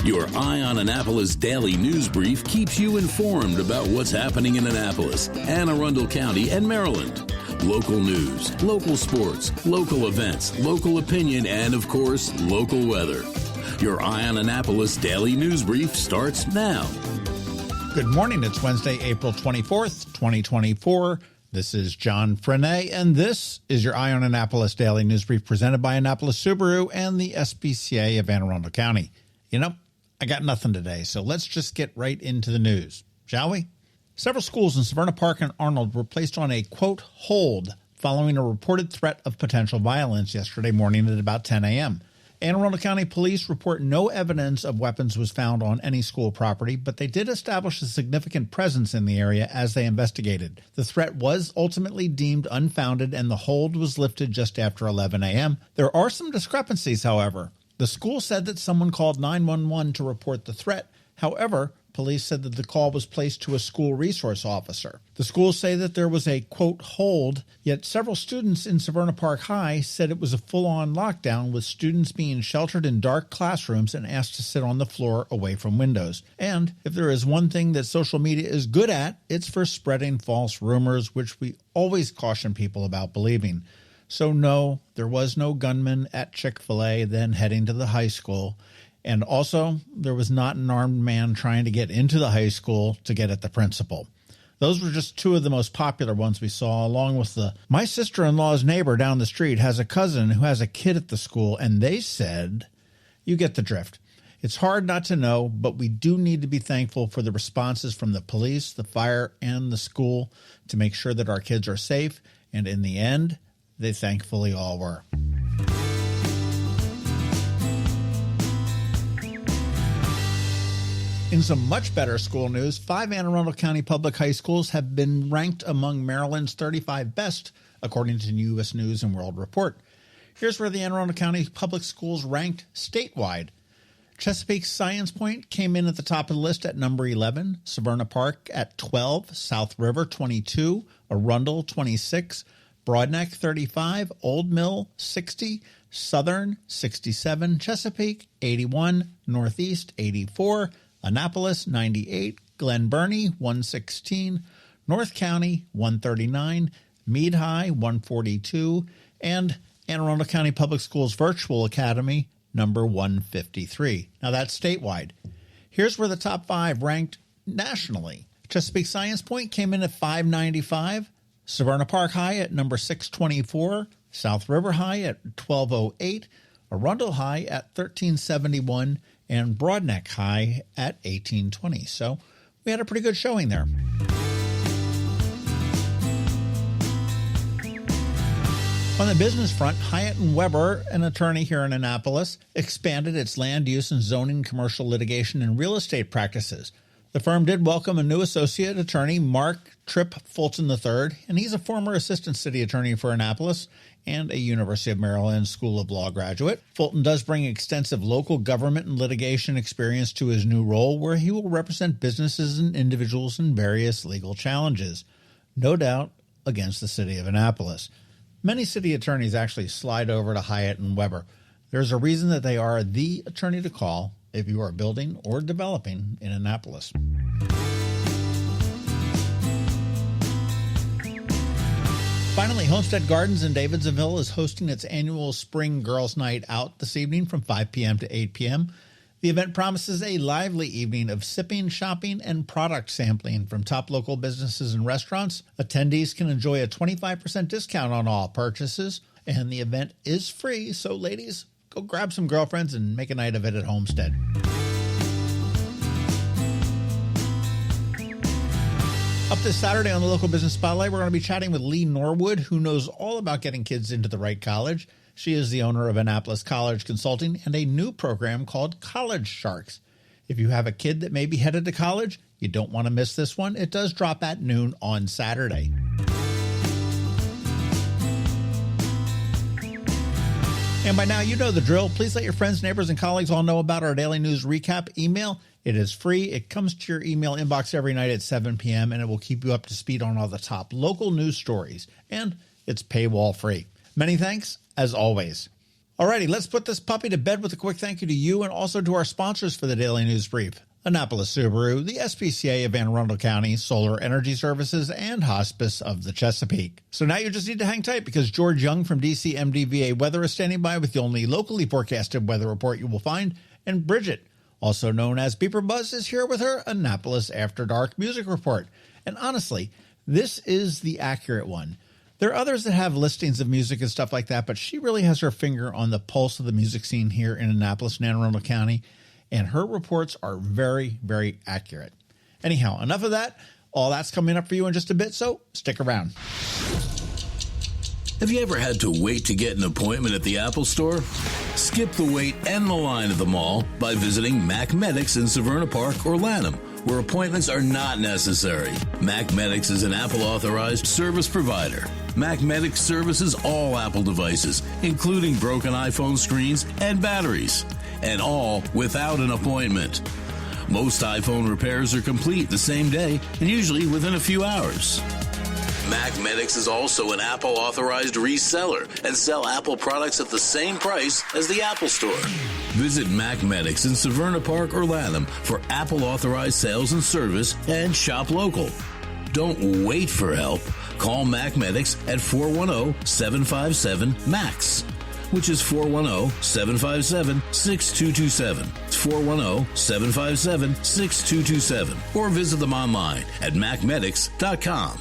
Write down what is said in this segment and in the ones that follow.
Your Eye on Annapolis daily news brief keeps you informed about what's happening in Annapolis, Anne Arundel County, and Maryland. Local news, local sports, local events, local opinion, and, of course, local weather. Your Eye on Annapolis daily news brief starts now. Good morning. It's Wednesday, April 24th, 2024. This is John Frenaye, and this is your Eye on Annapolis daily news brief presented by Annapolis Subaru and the SPCA of Anne Arundel County. You know, I got nothing today, so let's just get right into the news, shall we? Several schools in Severna Park and Arnold were placed on a, quote, hold following a reported threat of potential violence yesterday morning at about 10 a.m. Anne Arundel County Police report no evidence of weapons was found on any school property, but they did establish a significant presence in the area as they investigated. The threat was ultimately deemed unfounded, and the hold was lifted just after 11 a.m. There are some discrepancies, however. The school said that someone called 911 to report the threat. However, police said that the call was placed to a school resource officer. The schools say that there was a, quote, hold, yet several students in Severna Park High said it was a full-on lockdown, with students being sheltered in dark classrooms and asked to sit on the floor away from windows. And if there is one thing that social media is good at, it's for spreading false rumors, which we always caution people about believing. So no, there was no gunman at Chick-fil-A then heading to the high school. And also, there was not an armed man trying to get into the high school to get at the principal. Those were just two of the most popular ones we saw, along with the, my sister-in-law's neighbor down the street has a cousin who has a kid at the school, and they said, you get the drift. It's hard not to know, but we do need to be thankful for the responses from the police, the fire, and the school to make sure that our kids are safe, and in the end, they thankfully all were. In some much better school news, 5 Anne Arundel County public high schools have been ranked among Maryland's 35 best, according to U.S. News and World Report. Here's where the Anne Arundel County public schools ranked statewide. Chesapeake Science Point came in at the top of the list at number 11, Severna Park at 12, South River 22, Arundel 26, Broadneck 35, Old Mill 60, Southern 67, Chesapeake 81, Northeast 84, Annapolis 98, Glen Burnie 116, North County 139, Meade High 142, and Anne Arundel County Public Schools Virtual Academy number 153. Now that's statewide. Here's where the top 5 ranked nationally. Chesapeake Science Point came in at 595, Severna Park High at number 624, South River High at 1208, Arundel High at 1371, and Broadneck High at 1820. So we had a pretty good showing there. On the business front, Hyatt & Weber, an attorney here in Annapolis, expanded its land use and zoning, commercial litigation, and real estate practices. The firm did welcome a new associate attorney, Mark Tripp Fulton III, and he's a former assistant city attorney for Annapolis and a University of Maryland School of Law graduate. Fulton does bring extensive local government and litigation experience to his new role, where he will represent businesses and individuals in various legal challenges, no doubt against the city of Annapolis. Many city attorneys actually slide over to Hyatt & Weber. There's a reason that they are the attorney to call if you are building or developing in Annapolis. Finally, Homestead Gardens in Davidsonville is hosting its annual Spring Girls Night Out this evening from 5 p.m. to 8 p.m. The event promises a lively evening of sipping, shopping, and product sampling from top local businesses and restaurants. Attendees can enjoy a 25% discount on all purchases, and the event is free, so ladies, go grab some girlfriends and make a night of it at Homestead. Up this Saturday on the Local Business Spotlight, we're going to be chatting with Lee Norwood, who knows all about getting kids into the right college. She is the owner of Annapolis College Consulting and a new program called College Sharks. If you have a kid that may be headed to college, you don't want to miss this one. It does drop at noon on Saturday. And by now, you know the drill. Please let your friends, neighbors, and colleagues all know about our daily news recap email. It is free. It comes to your email inbox every night at 7 p.m., and it will keep you up to speed on all the top local news stories. And it's paywall free. Many thanks, as always. Alrighty, let's put this puppy to bed with a quick thank you to you and also to our sponsors for the Daily News Brief. Annapolis Subaru, the SPCA of Anne Arundel County, Solar Energy Services, and Hospice of the Chesapeake. So now you just need to hang tight because George Young from DCMDVA Weather is standing by with the only locally forecasted weather report you will find, and Bridget, also known as BeeprBuzz, is here with her Annapolis After Dark music report. And honestly, this is the accurate one. There are others that have listings of music and stuff like that, but she really has her finger on the pulse of the music scene here in Annapolis and Anne Arundel County, and her reports are very, very accurate. Anyhow, enough of that. All that's coming up for you in just a bit, so stick around. Have you ever had to wait to get an appointment at the Apple Store? Skip the wait and the line at the mall by visiting MacMedics in Severna Park or Lanham, where appointments are not necessary. MacMedics is an Apple-authorized service provider. MacMedics services all Apple devices, including broken iPhone screens and batteries, and all without an appointment. Most iPhone repairs are complete the same day and usually within a few hours. MacMedics is also an Apple-authorized reseller and sell Apple products at the same price as the Apple Store. Visit MacMedics in Severna Park or Lanham for Apple-authorized sales and service and shop local. Don't wait for help. Call MacMedics at 410-757-MAX, which is 410-757-6227. It's 410-757-6227. Or visit them online at macmedics.com.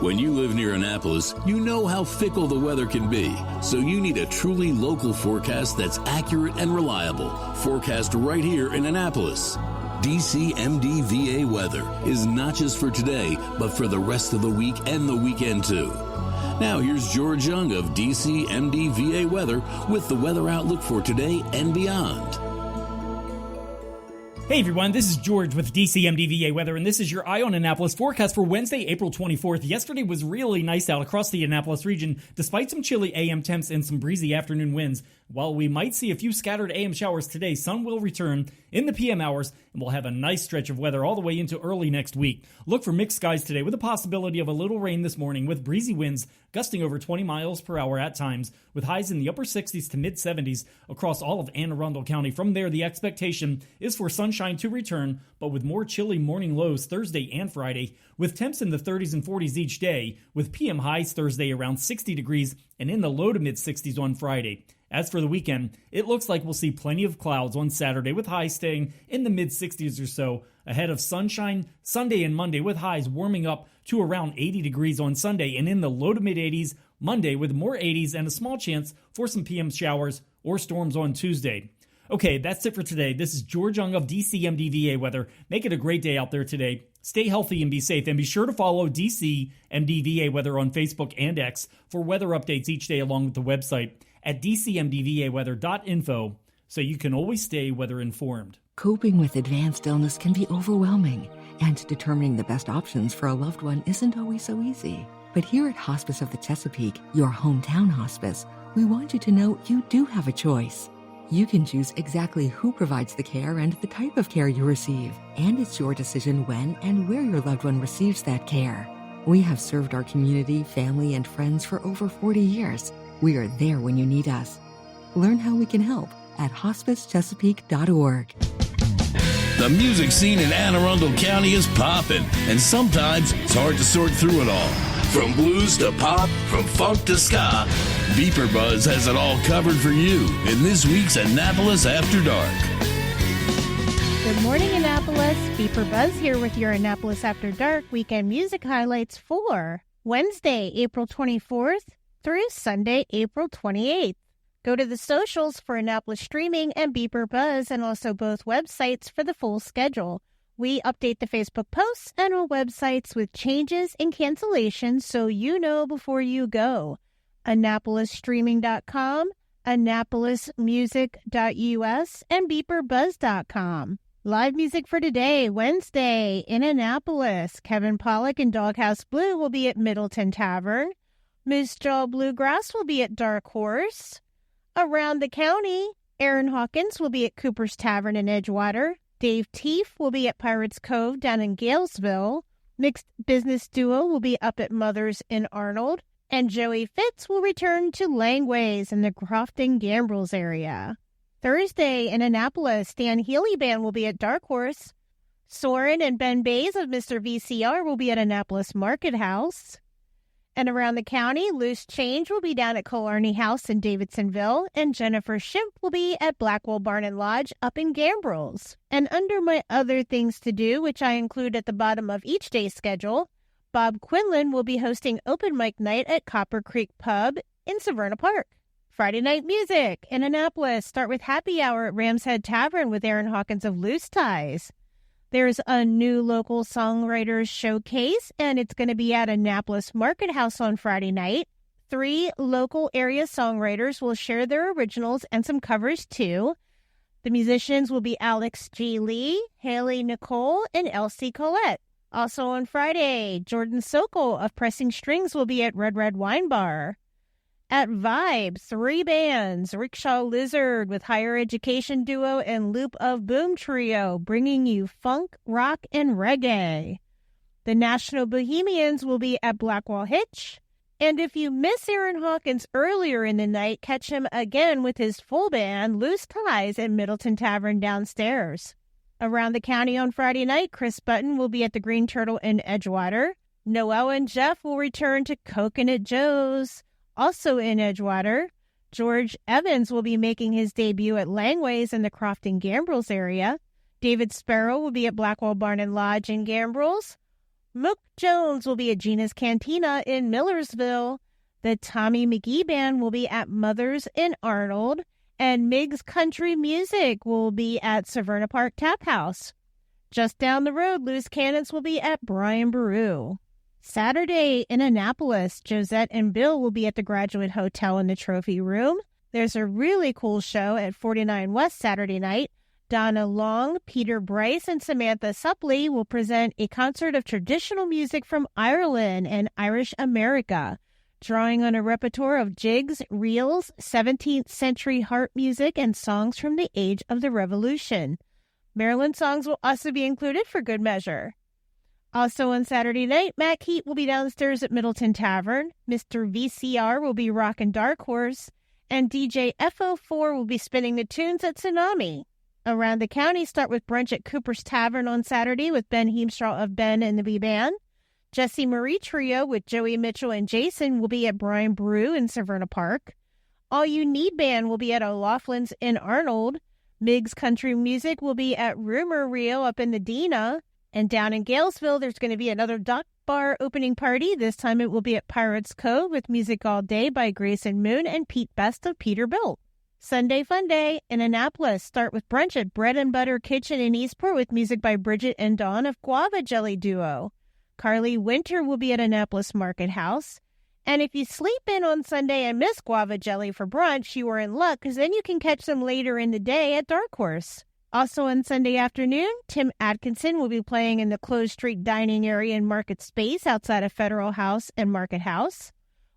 When you live near Annapolis, you know how fickle the weather can be. So you need a truly local forecast that's accurate and reliable. Forecast right here in Annapolis. DCMDVA Weather is not just for today, but for the rest of the week and the weekend too. Now here's George Young of DCMDVA Weather with the weather outlook for today and beyond. Hey everyone, this is George with DCMDVA Weather, and this is your Eye on Annapolis forecast for Wednesday, April 24th. Yesterday was really nice out across the Annapolis region, despite some chilly AM temps and some breezy afternoon winds. While we might see a few scattered AM showers today, sun will return in the PM hours, and we'll have a nice stretch of weather all the way into early next week. Look for mixed skies today with a possibility of a little rain this morning with breezy winds gusting over 20 miles per hour at times, with highs in the upper 60s to mid 70s across all of Anne Arundel County. From there, the expectation is for sunshine to return, but with more chilly morning lows Thursday and Friday, with temps in the 30s and 40s each day, with PM highs Thursday around 60 degrees and in the low to mid 60s on Friday. As for the weekend, it looks like we'll see plenty of clouds on Saturday with highs staying in the mid-60s or so, ahead of sunshine Sunday and Monday with highs warming up to around 80 degrees on Sunday and in the low to mid-80s Monday with more 80s and a small chance for some PM showers or storms on Tuesday. Okay, that's it for today. This is George Young of DCMDVA Weather. Make it a great day out there today. Stay healthy and be safe, and be sure to follow DCMDVA Weather on Facebook and X for weather updates each day along with the website at dcmdvaweather.info so you can always stay weather informed. Coping with advanced illness can be overwhelming, and determining the best options for a loved one isn't always so easy. But here at Hospice of the Chesapeake, your hometown hospice, we want you to know you do have a choice. You can choose exactly who provides the care and the type of care you receive, and it's your decision when and where your loved one receives that care. We have served our community, family, and friends for over 40 years. We are there when you need us. Learn how we can help at hospicechesapeake.org. The music scene in Anne Arundel County is popping, and sometimes it's hard to sort through it all. From blues to pop, from funk to ska, BeeprBuzz has it all covered for you in this week's Annapolis After Dark. Good morning, Annapolis. BeeprBuzz here with your Annapolis After Dark weekend music highlights for Wednesday, April 24th through Sunday, April 28th. Go to the socials for Annapolis Streaming and BeeprBuzz, and also both websites for the full schedule. We update the Facebook posts and our websites with changes and cancellations so you know before you go. AnnapolisStreaming.com, AnnapolisMusic.us, and BeeprBuzz.com. Live music for today, Wednesday, in Annapolis. Kevin Pollak and Doghouse Blue will be at Middleton Tavern. Moose Jaw Bluegrass will be at Dark Horse. Around the county, Aaron Hawkins will be at Cooper's Tavern in Edgewater. Dave Teef will be at Pirates Cove down in Galesville. Mixed Business Duo will be up at Mother's in Arnold. And Joey Fitz will return to Langways in the Crofton Gambrels area. Thursday in Annapolis, Stan Healy Band will be at Dark Horse. Soren and Ben Bays of Mr. VCR will be at Annapolis Market House. And around the county, Loose Change will be down at Killarney House in Davidsonville, and Jennifer Schimpf will be at Blackwell Barn and Lodge up in Gambrels. And under my other things to do, which I include at the bottom of each day's schedule, Bob Quinlan will be hosting open mic night at Copper Creek Pub in Severna Park. Friday night music in Annapolis. Start with happy hour at Ram's Head Tavern with Aaron Hawkins of Loose Ties. There's a new local songwriters showcase, and it's going to be at Annapolis Market House on Friday night. 3 local area songwriters will share their originals and some covers, too. The musicians will be Alex G. Lee, Haley Nicole, and Elsie Collette. Also on Friday, Jordan Sokol of Pressing Strings will be at Red Red Wine Bar. At Vibe, 3 bands, Rickshaw Lizard with Higher Education Duo and Loop of Boom Trio, bringing you funk, rock, and reggae. The National Bohemians will be at Blackwall Hitch. And if you miss Aaron Hawkins earlier in the night, catch him again with his full band, Loose Ties, at Middleton Tavern downstairs. Around the county on Friday night, Chris Button will be at the Green Turtle in Edgewater. Noel and Jeff will return to Coconut Joe's. Also in Edgewater, George Evans will be making his debut at Langways in the Crofton Gambrels area. David Sparrow will be at Blackwell Barn and Lodge in Gambrels. Mook Jones will be at Gina's Cantina in Millersville. The Tommy McGee Band will be at Mother's in Arnold. And Miggs Country Music will be at Severna Park Tap House. Just down the road, Loose Cannons will be at Brian Baru. Saturday in Annapolis, Josette and Bill will be at the Graduate Hotel in the Trophy Room. There's a really cool show at 49 West Saturday night. Donna Long, Peter Bryce, and Samantha Supley will present a concert of traditional music from Ireland and Irish America, drawing on a repertoire of jigs, reels, 17th century harp music, and songs from the age of the Revolution. Maryland songs will also be included for good measure. Also on Saturday night, Matt Heat will be downstairs at Middleton Tavern. Mr. VCR will be rockin' Dark Horse. And DJ FO4 will be spinning the tunes at Tsunami. Around the county, start with brunch at Cooper's Tavern on Saturday with Ben Heemstraw of Ben and the B Band. Jesse Marie Trio with Joey Mitchell and Jason will be at Brian Brew in Severna Park. All You Need Band will be at O'Loughlin's in Arnold. Miggs Country Music will be at Rumor Reel up in the Dena. And down in Galesville, there's going to be another Dock Bar opening party. This time it will be at Pirates Cove with Music All Day by Grayson Moon and Pete Best of Peterbilt. Sunday Fun Day in Annapolis. Start with brunch at Bread and Butter Kitchen in Eastport with music by Bridget and Dawn of Guava Jelly Duo. Carly Winter will be at Annapolis Market House. And if you sleep in on Sunday and miss Guava Jelly for brunch, you are in luck because then you can catch them later in the day at Dark Horse. Also on Sunday afternoon, Tim Atkinson will be playing in the Closed Street dining area in Market Space outside of Federal House and Market House.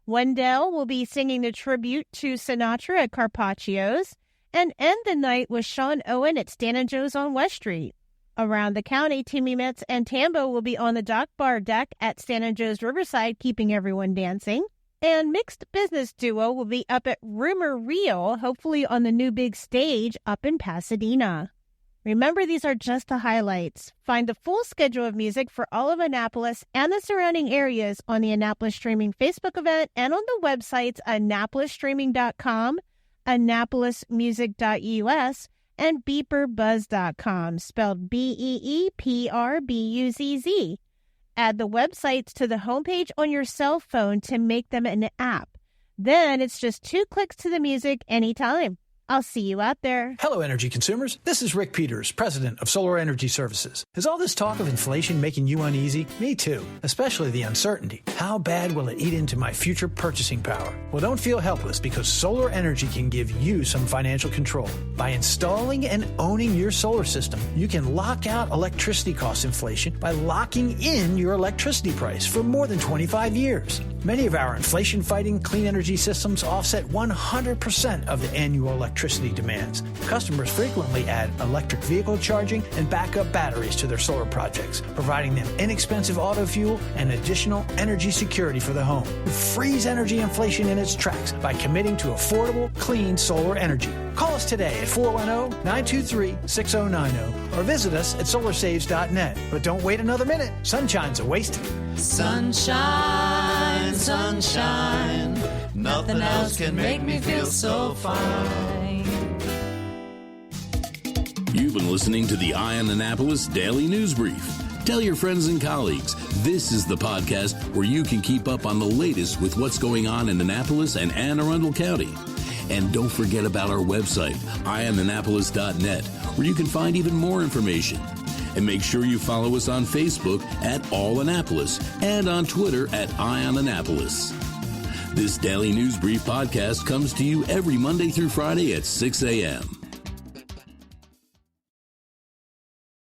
Wendell will be singing the tribute to Sinatra at Carpaccio's and end the night with Sean Owen at Stan & Joe's on West Street. Around the county, Timmy Metz and Tambo will be on the Dock Bar deck at Stan & Joe's Riverside, keeping everyone dancing. And Mixed Business Duo will be up at Rumor Reel, hopefully on the new big stage up in Pasadena. Remember, these are just the highlights. Find the full schedule of music for all of Annapolis and the surrounding areas on the Annapolis Streaming Facebook event and on the websites AnnapolisStreaming.com, AnnapolisMusic.us, and BeeprBuzz.com, spelled BeeprBuzz. Add the websites to the homepage on your cell phone to make them an app. Then it's just 2 clicks to the music anytime. I'll see you out there. Hello, energy consumers. This is Rick Peters, president of Solar Energy Services. Is all this talk of inflation making you uneasy? Me too, especially the uncertainty. How bad will it eat into my future purchasing power? Well, don't feel helpless because solar energy can give you some financial control. By installing and owning your solar system, you can lock out electricity cost inflation by locking in your electricity price for more than 25 years. Many of our inflation-fighting clean energy systems offset 100% of the annual electricity electricity demands. Customers frequently add electric vehicle charging and backup batteries to their solar projects, providing them inexpensive auto fuel and additional energy security for the home. Freeze energy inflation in its tracks by committing to affordable, clean solar energy. Call us today at 410-923-6090 or visit us at solarsaves.net. But don't wait another minute. Sunshine's a wasted. Sunshine, sunshine, nothing else can make me feel so fine. You've been listening to the Eye on Annapolis Daily News Brief. Tell your friends and colleagues, this is the podcast where you can keep up on the latest with what's going on in Annapolis and Anne Arundel County. And don't forget about our website, eyeonannapolis.net, where you can find even more information. And make sure you follow us on Facebook at All Annapolis and on Twitter at Eye on Annapolis. This Daily News Brief podcast comes to you every Monday through Friday at 6 a.m.